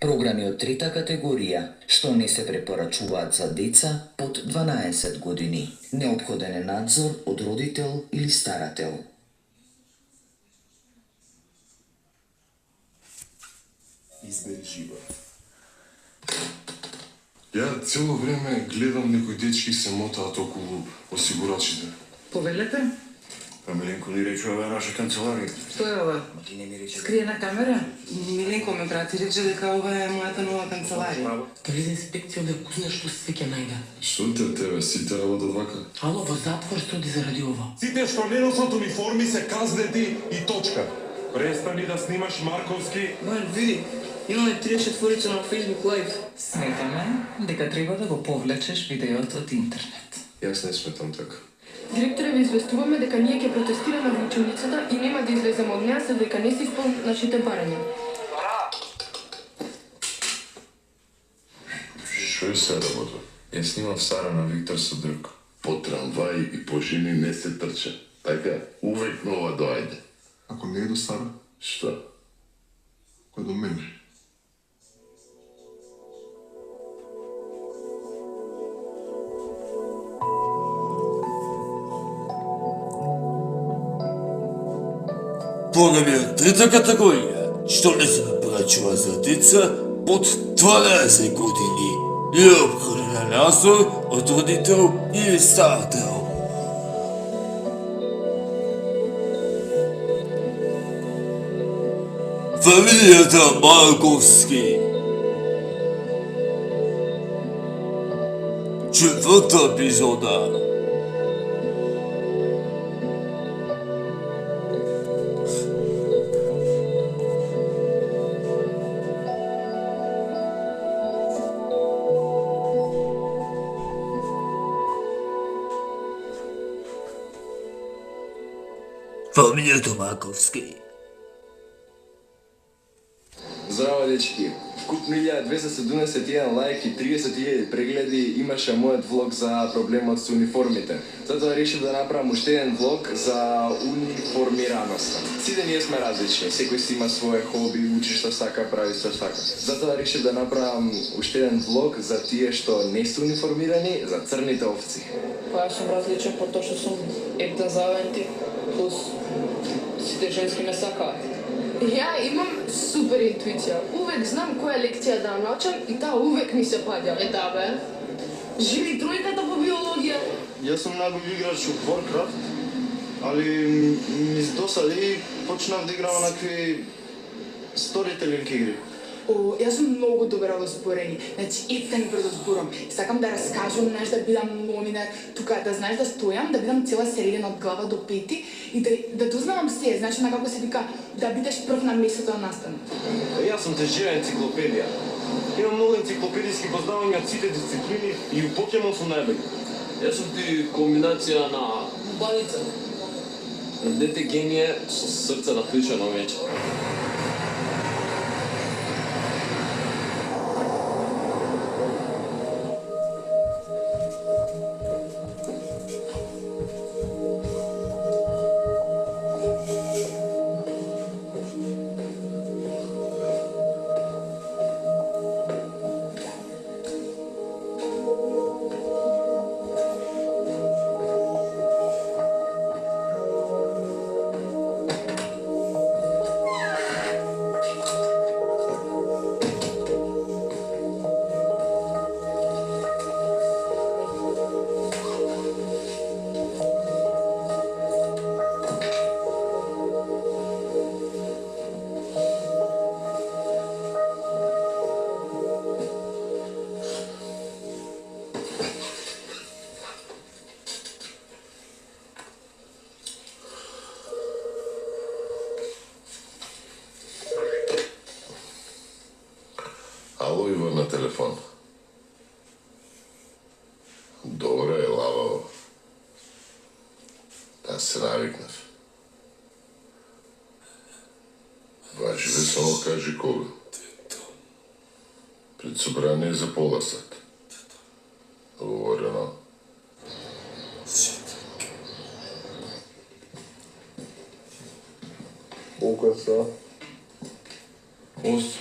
Програми од трета категорија, што не се препорачуваат за деца под 12 години. Неопходен е надзор од родител или старател. Избери живот. Ја цело време гледам некои дечки се мотаат околу осигурачите. Повелете? Па Миленко ни рече ова е наша канцеларија. Што е ова? Скриена камера? Миленко ме брати рече дека ова е мојата нова канцеларија. Дали за инспекција да кузна што се свеќе најде. Што те тебе сите работа вака? Ало, во затвор што оди заради ова. Сите што не носат униформи се казнети и точка. Престани да снимаш Марковски. Ван, види, имаме 34 на Facebook Live. Сметаме дека треба да го повлечеш видеото од интернет. Јас не сметам така. Директоре, ви известуваме дека ние ќе протестираме во училницата и нема да излеземе од неа за дека не се исполнат нашите барања. Што е се работа? Ја снимав Сара на Виктор со друг. По трамваи и по жени не се трча. Така, увек нова доајде. Ако не е до Сара, Што? кој до мене? Програми од трета категорија, што не се препорачува за деца под 12 години. Неопходен е надзор од родител или старател. Фамилијата Марковски. Четврта епизода. Фамилијата Марковски. Здраво, дечки! Вкупно 1271 лајк и 30.000 прегледи имаше мојот влог за проблемот со униформите. Затоа решив да направам уште еден влог за униформираноста. Сите ние сме различни, секој си има свое хоби, учи што сака, прави што сака. Затоа решив да направам уште еден влог за тие што не се униформирани, за црните овци. Па јас сум различен по тоа што сум ектен завенти, плюс сите женски ме сакаат. Ја имам супер интуиција. Увек знам која лекција да научам и таа увек ми се паѓа. Да бе. Живи тројката по биологија. Јас сум најголем играч во Warcraft, али ми досади и почнав да играм онакви сторителинг игри. О, јас сум многу добра во зборење. Значи, ефтен брзо зборам. Сакам да раскажам нешто, да бидам номинар, тука да знаеш да стојам, да бидам цела средина од глава до пети и да дознавам се, значи на како се вика да бидеш прв на местото на настан. Јас сум тежија енциклопедија. Имам многу енциклопедиски познавања од сите дисциплини и у покемон сум најбој. Јас сум ти комбинација на баница. Дете генije со срце наклучено вече. Ало, Иван на телефон. Добре е, лававо. Да се навикнав. Важи ве само кажи кога. Пред собрание за пола сат. Договорено. Колко е са? 8.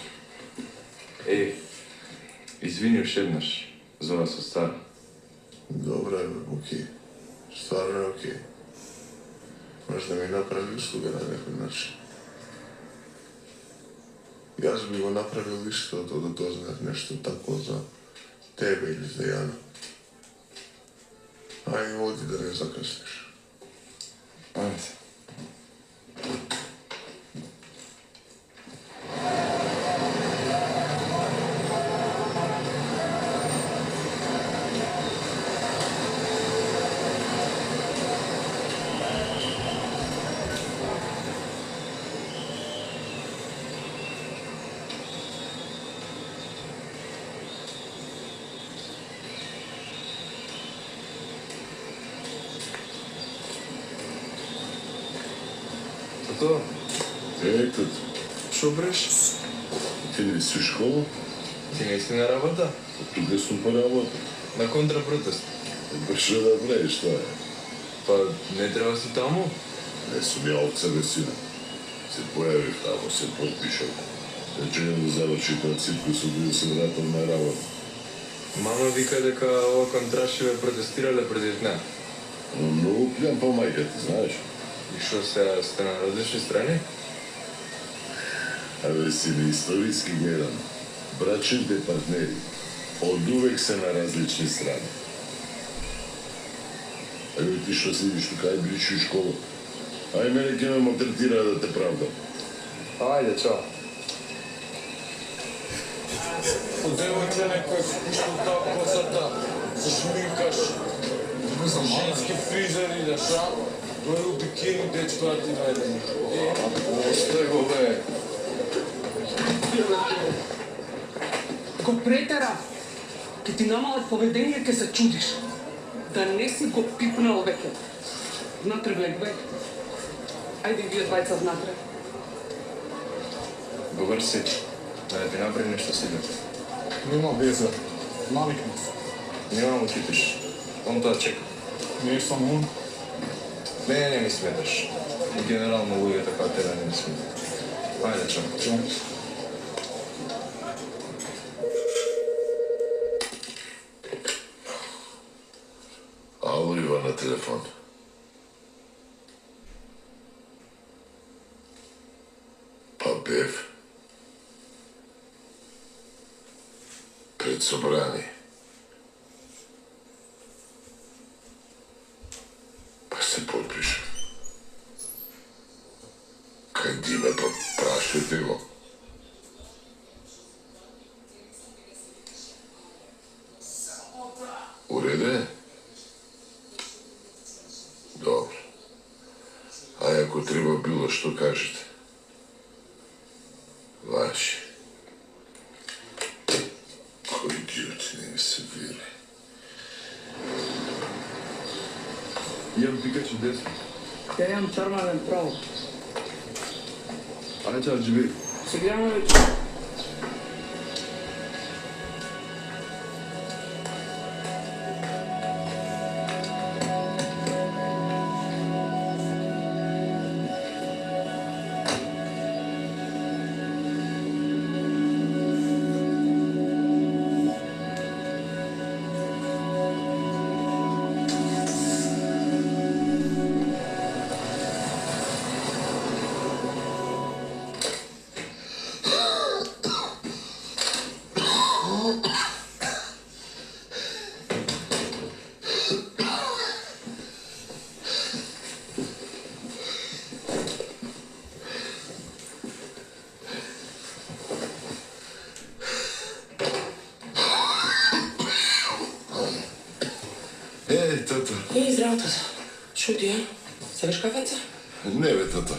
извини уште еднаш, зова со Стара. Добре, окей. Стварно е окей. Може да ми направи услуга на некој начин. Јас би го направил истото да дознаев нешто тако за тебе или за Јана. Ајде, оди да не закаснеш. Ајде. Тато? Тато. Шо бреш? Ти не си в школа? Ти не си на работа? Тука сум по работа. На контрапротест. Шо да правиш, тоа е? Па не треба си таму? Не сум ја овца сина. Се појавив таму, се подпишав. Се чујам да завршите циркусот и да се вратам на работа. Мама вика дека ова контрашиве протестирале против неа. Многу плям по мајката, знаеш? И шо сега сте на различни страни? Абе си на историски гледам. Брачните партнери од увек се на различни страни. Абе ти што сидиш тука, ај бричи у школа. Ај мене ке ме малтретира да те правдам. Ајде, чао. Девојче некој спушта таа косата, се шминкаш, женски фризер идеш, а? Горе у бикини дечко да ти најдем. Остай го, бе. Го претера. Ке ти намалат поведение, ке се чудиш. Да не си го пипнал веќе. Внатре влег, бе. Ајде вие двајца внатре. Добар си. Да ти направи нешто сега. Нема веза. Навикнав. Нема му типиш. Он тоа чека. Не сум он. Мене не ми сметаш. И генерално луѓето како тебе не ми сметат. Ајде, чао. Ало, Иван на телефон. Па бев. Пред собрани. Па се подпиша. Кај Диме, па прашајте го. Уреде? Добро. А ако треба било што кажете. Ваши. Кој идиоти не ми се вери. Имам пикачи десно. Ја имам чармавен право. Ајде, чао, живи. Се гледаме вече. Тато. Здраво, тато. Шо ти е? Сакаш кафенце? Не, бе, тато.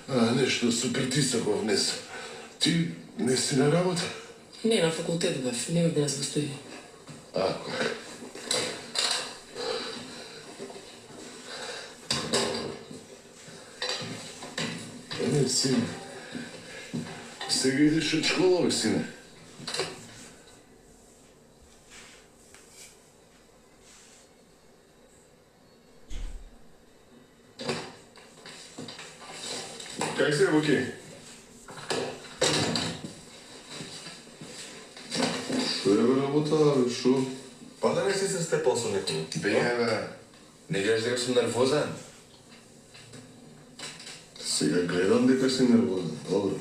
Нешто со притисаков днес. Ти не си на работа? Не, на факултет бев. Не бев денес во студио. Не, сине. Сега идеш од школа, бе, сине. Как се, Буки? Што е бе работа, шо? Па да не си се степал со некој? Бе, не гледаш дека сум нервозен? Сега гледам дека си нервозен. Добро.